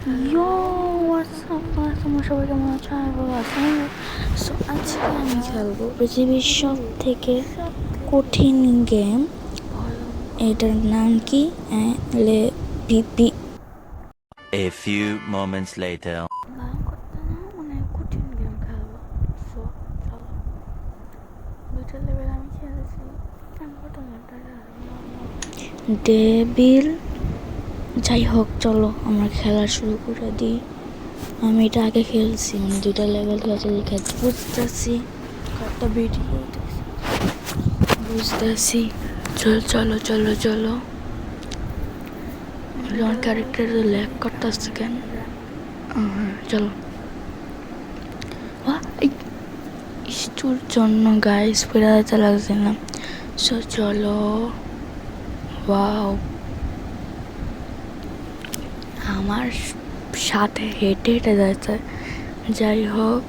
ইয়ো WhatsApp guys, তোমরা সবাই কেমন আছো? আমি ভালো আছি। সো আজকে আমি খেলবো পৃথিবীর সব থেকে কঠিন গেম। এটার নাম কি? লে পিপি। A few moments later. মানে কঠিন গেম খেলবো। সো চলো, দুইটা লেভেল আমি খেলেছি। ডেবিল, যাই হোক চলো আমরা খেলা শুরু করে দিই। আমি এটা আগে খেলছি, মানে দুইটা লেভেল খেলছি, বুঝতেছি কয়েকটা ভিডিও বুঝতেছি। চলো চলো চলো চলো, আমার ক্যারেক্টার ল্যাগ করতেছে কেন? চলো। ইস্টুর জন্য গাইস ফেরাতে লাগছিলাম। সো চলো। ওয়াও, আমার সাথে হেঁটে হেঁটে যাচ্ছে। যাই হোক,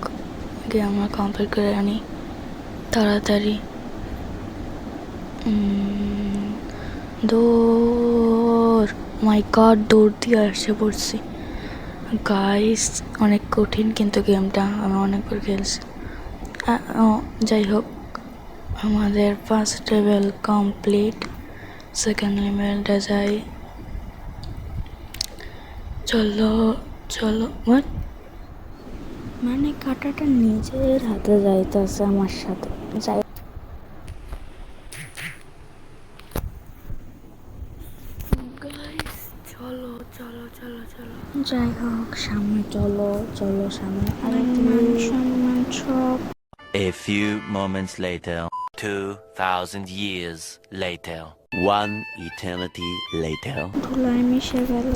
গিয়ে আমরা কমপ্লিট করে আনি তাড়াতাড়ি। দৌড়, মাই গড, দৌড় দিয়ে এসে পড়ছি গাইস। অনেক কঠিন কিন্তু গেমটা, আমি অনেকবার খেলছি। যাই হোক, আমাদের ফার্স্ট লেভেল কমপ্লিট। সেকেন্ড লেভেলটা যাই। চলো চলো। মানে কাটাটা নিজের হাতে যাইতেছে আমার সাথে। যাই চলো চলো চলো চলো, যাই হোক সামনে চলো চলো সামনে। আরে মান সম্মান সব। A few moments later. 2,000 years later. One eternity later. ধুলায় মিশে গেল।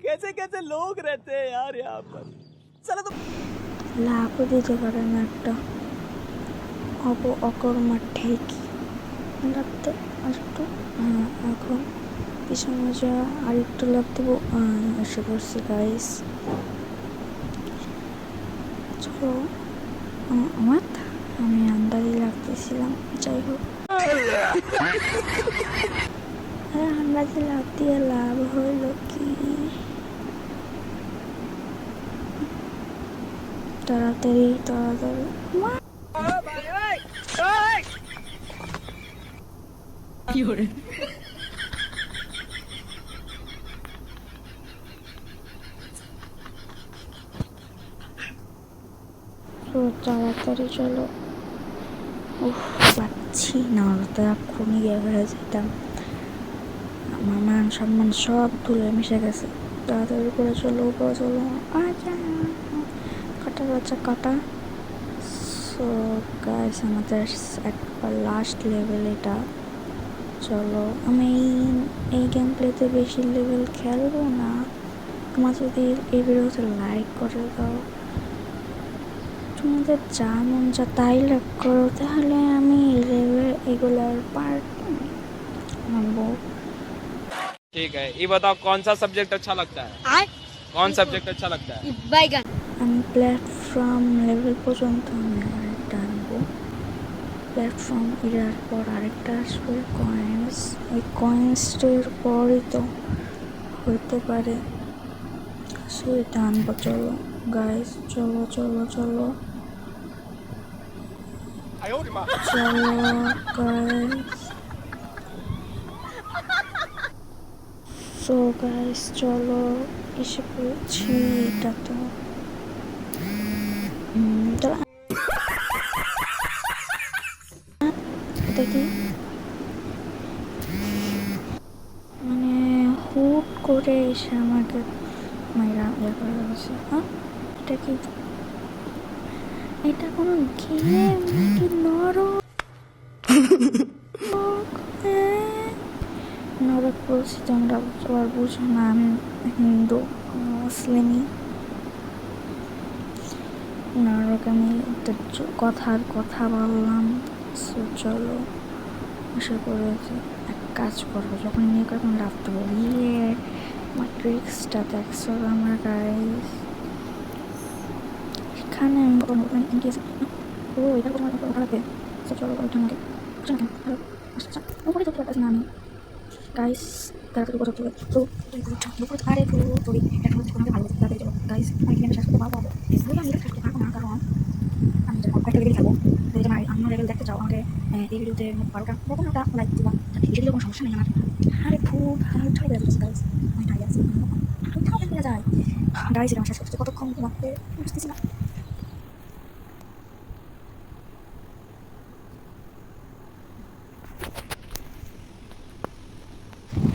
कैसे कैसे लोग रहते हैं यार यहाँ पर। साला तो লাভও দিতে পারে না একটা অকর্মা ঠিকই লাগতে। আরেকটু এখন পিছনে যা আরেকটু লাভ দেবো। এসে পড়ছি গাইস। চলো, আমার আমি আন্দাজই লাগতেছিলাম। যাই হোক, আন্দাজে লাভ দিয়ে লাভ হইল কি? তাড়াতাড়ি তাড়াতাড়ি। তো তাড়াতাড়ি চলো। উফ, পাচ্ছি না, তো এক্ষুনি গিয়ে হয়ে যেতাম। আমার মান সম্মান সব ধুলে মিশে গেছে। তাড়াতাড়ি করে চলো, উপরে চলো। আচ্ছা, কাটা বাচ্চা কাটা। সো গাইস, আমাদের একবার লাস্ট লেভেল এটা। চলো, আমি এই গেম প্লেতে বেশি লেভেল খেলবো না। তোমার যদি এই ভিডিওতে লাইক করে দাও, তোমাদের যা মন যা তাই লাইক করো, তাহলে আমি এগুলার পার্ট আনবো। ठीक है, ये बताओ कौन सा सब्जेक्ट अच्छा लगता है? कौन सब्जेक्ट अच्छा लगता है? बैगन। আমি প্ল্যাটফর্ম লেভেল পর্যন্ত আমি আরেকটা আনবো। প্ল্যাটফর্ম এর পর আরেকটা আসবে কয়েন্স। ওই কয়েন্সের পরই তো হইতে পারে। সো এটা আনবো। চলো গাইস, চলো চলো চলো চলো গাইস। সো গাইস চলো, এসে পড়েছি। এটা তো দেখি, মানে হুট করে এসে আমাকে মাইরা ইয়ে করে গেছে। এটা কি? এটা কোনো গেম নাকি নরক? নরক বলছি তোমরা আবার বুঝো না, আমি হিন্দু মুসলিমই। নরক আমি কথার কথা বললাম। সো চলো, এসে পড়েছে। এক কাজ করবো, যখন নিয়ে তখন লাভ দেবো। ইয়ে, আমার ট্রিক্সটা দেখছো আমরা গাইস? এখানে আমি ও এটার কথা মনে ওঠা লাগবে। তো চলো ওঠা আমাকে আচ্ছা না কেন আচ্ছা উপরে ধরতে পারতেছি না আমি গাইস তাড়াতাড়ি কথা বলতে তো দুপুরে আরে তো তোরি এখন হচ্ছে আমাকে ভালো লাগছে তাড়াতাড়ি চলো গাইস আমি কি শেষ করতে পারবো আমি শেষ করতে পারবো না কারণ আমি যখন একটা লেভেল থাকবো যদি আমার অন্য লেভেল দেখতে চাও আমাকে এই ভিডিওতে 12টা 15টা লাইক দিবা সেগুলো কোনো সমস্যা নেই আমার আরে ভূত আমি উঠাই দেওয়া যাচ্ছে গাইস আমি তাই আছি আমি তাই দেওয়া যায় গাইস এটা শেষ করতে কতক্ষণ লাগবে বুঝতেছি না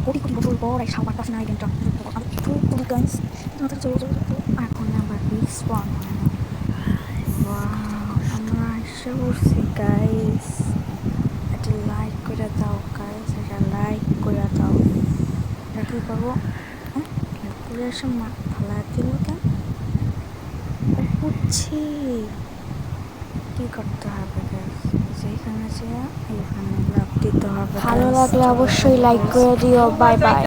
কোটি কোটি বছর পর এক সাবার কাছে না এই গেমটা আমি তো গাইস তাড়াতাড়ি চলো চলো এখন নাম্বার 20 ওয়ান আমরা এসে পড়ছি গাইস একটা লাইক করে দাও গাইস একটা লাইক করে দাও এটা কী করবো পুরো এসে ফালা দিল কেন বুঝছি কী করতে হবে গাইস যেখানে যে এখানে লাভ দিতে হবে ভালো লাগলে অবশ্যই লাইক করে দিও বাই বাই